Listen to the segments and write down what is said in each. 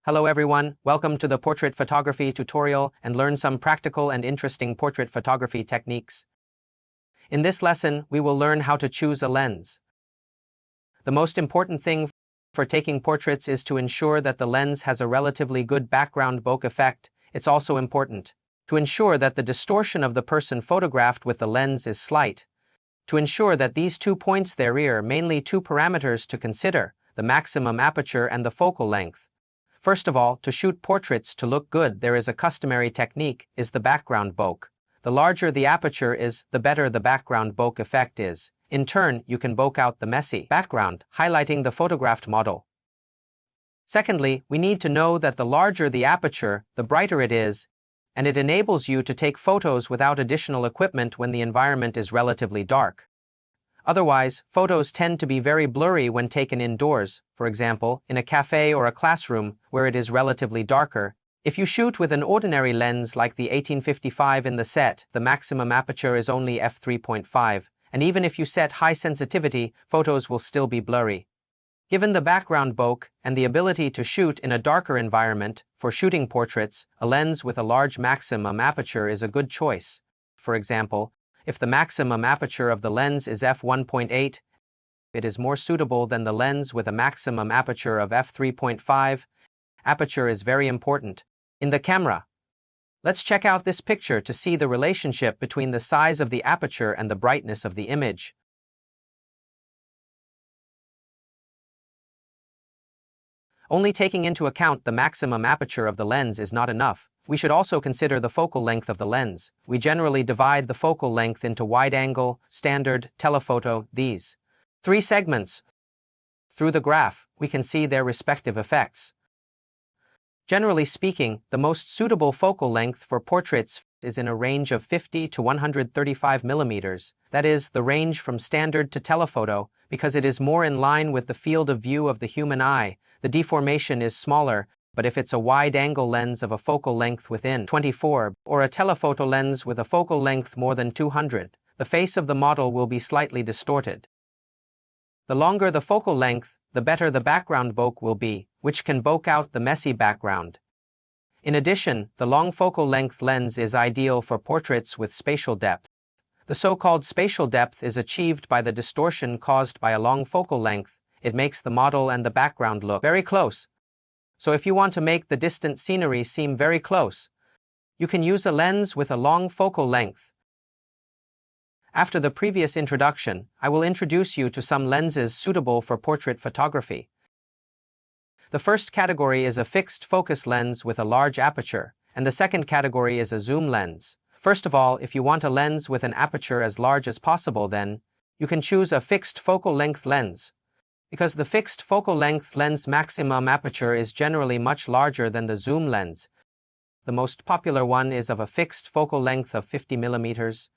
Hello everyone, welcome to the portrait photography tutorial and learn some practical and interesting portrait photography techniques. In this lesson, we will learn how to choose a lens. The most important thing for taking portraits is to ensure that the lens has a relatively good background bokeh effect. It's also important to ensure that the distortion of the person photographed with the lens is slight. To ensure that these 2 points there are mainly 2 parameters to consider, the maximum aperture and the focal length. First of all, to shoot portraits to look good, there is a customary technique, is the background bokeh. The larger the aperture is, the better the background bokeh effect is. In turn, you can bokeh out the messy background, highlighting the photographed model. Secondly, we need to know that the larger the aperture, the brighter it is, and it enables you to take photos without additional equipment when the environment is relatively dark. Otherwise, photos tend to be very blurry when taken indoors, for example, in a cafe or a classroom where it is relatively darker. If you shoot with an ordinary lens like the 1855 in the set, the maximum aperture is only f3.5, and even if you set high sensitivity, photos will still be blurry. Given the background bokeh and the ability to shoot in a darker environment, for shooting portraits, a lens with a large maximum aperture is a good choice. For example, if the maximum aperture of the lens is f1.8, it is more suitable than the lens with a maximum aperture of f3.5. Aperture is very important in the camera. Let's check out this picture to see the relationship between the size of the aperture and the brightness of the image. Only taking into account the maximum aperture of the lens is not enough. We should also consider the focal length of the lens. We generally divide the focal length into wide-angle, standard, telephoto, these 3 segments. Through the graph, we can see their respective effects. Generally speaking, the most suitable focal length for portraits is in a range of 50 to 135 millimeters, that is, the range from standard to telephoto, because it is more in line with the field of view of the human eye. The deformation is smaller, but if it's a wide-angle lens of a focal length within 24, or a telephoto lens with a focal length more than 200, the face of the model will be slightly distorted. The longer the focal length, the better the background bokeh will be, which can bokeh out the messy background. In addition, the long focal length lens is ideal for portraits with spatial depth. The so-called spatial depth is achieved by the distortion caused by a long focal length. It makes the model and the background look very close. So if you want to make the distant scenery seem very close, you can use a lens with a long focal length. After the previous introduction, I will introduce you to some lenses suitable for portrait photography. The first category is a fixed focus lens with a large aperture, and the second category is a zoom lens. First of all, if you want a lens with an aperture as large as possible, then you can choose a fixed focal length lens. Because the fixed focal length lens maximum aperture is generally much larger than the zoom lens. The most popular one is of a fixed focal length of 50 millimeters.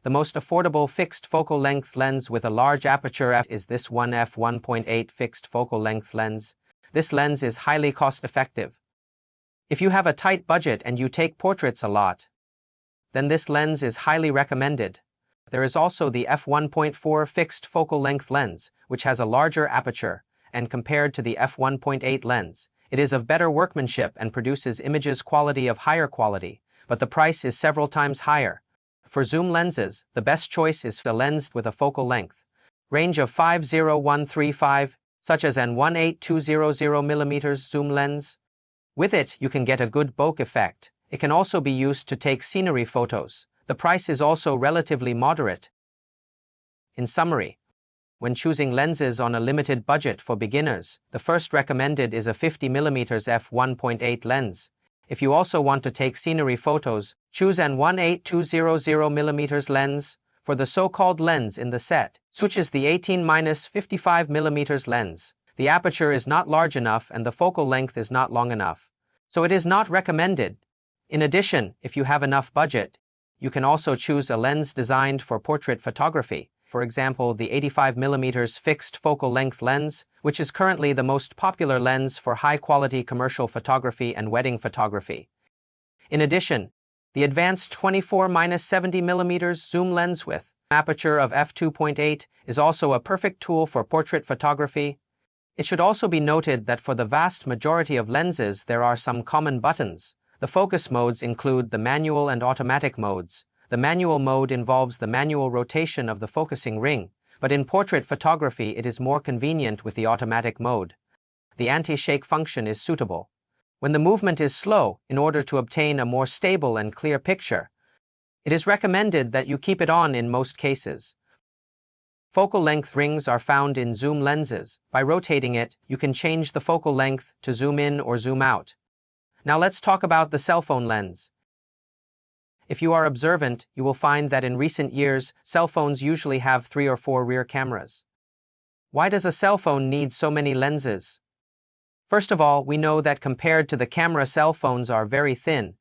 The most affordable fixed focal length lens with a large aperture is this one f1.8 fixed focal length lens. This lens is highly cost-effective. If you have a tight budget and you take portraits a lot, then this lens is highly recommended. There is also the f1.4 fixed focal length lens, which has a larger aperture, and compared to the f1.8 lens, it is of better workmanship and produces images quality of higher quality, but the price is several times higher. For zoom lenses, the best choice is a lens with a focal length range of 50135, such as an 18200mm zoom lens. With it, you can get a good bokeh effect. It can also be used to take scenery photos. The price is also relatively moderate. In summary, when choosing lenses on a limited budget for beginners, the first recommended is a 50mm f1.8 lens. If you also want to take scenery photos, choose an 18200mm lens. For the so-called lens in the set, which is the 18-55mm lens, the aperture is not large enough and the focal length is not long enough, so it is not recommended. In addition, if you have enough budget, you can also choose a lens designed for portrait photography. For example, the 85mm fixed focal length lens, which is currently the most popular lens for high-quality commercial photography and wedding photography. In addition, the advanced 24-70mm zoom lens with aperture of f2.8 is also a perfect tool for portrait photography. It should also be noted that for the vast majority of lenses there are some common buttons. The focus modes include the manual and automatic modes. The manual mode involves the manual rotation of the focusing ring, but in portrait photography it is more convenient with the automatic mode. The anti-shake function is suitable when the movement is slow in order to obtain a more stable and clear picture. It is recommended that you keep it on in most cases. Focal length rings are found in zoom lenses. By rotating it, you can change the focal length to zoom in or zoom out. Now let's talk about the cell phone lens. If you are observant, you will find that in recent years, cell phones usually have 3 or 4 rear cameras. Why does a cell phone need so many lenses? First of all, we know that compared to the camera, cell phones are very thin.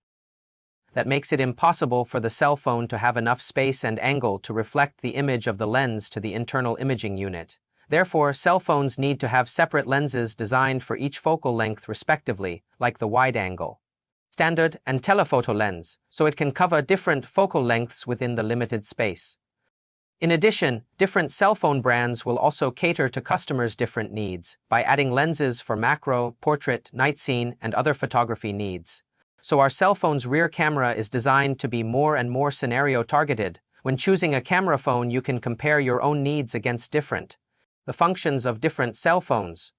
That makes it impossible for the cell phone to have enough space and angle to reflect the image of the lens to the internal imaging unit. Therefore, cell phones need to have separate lenses designed for each focal length respectively, like the wide-angle, standard, and telephoto lens, so it can cover different focal lengths within the limited space. In addition, different cell phone brands will also cater to customers' different needs by adding lenses for macro, portrait, night scene, and other photography needs. So our cell phone's rear camera is designed to be more and more scenario-targeted. When choosing a camera phone, you can compare your own needs against the functions of different cell phones.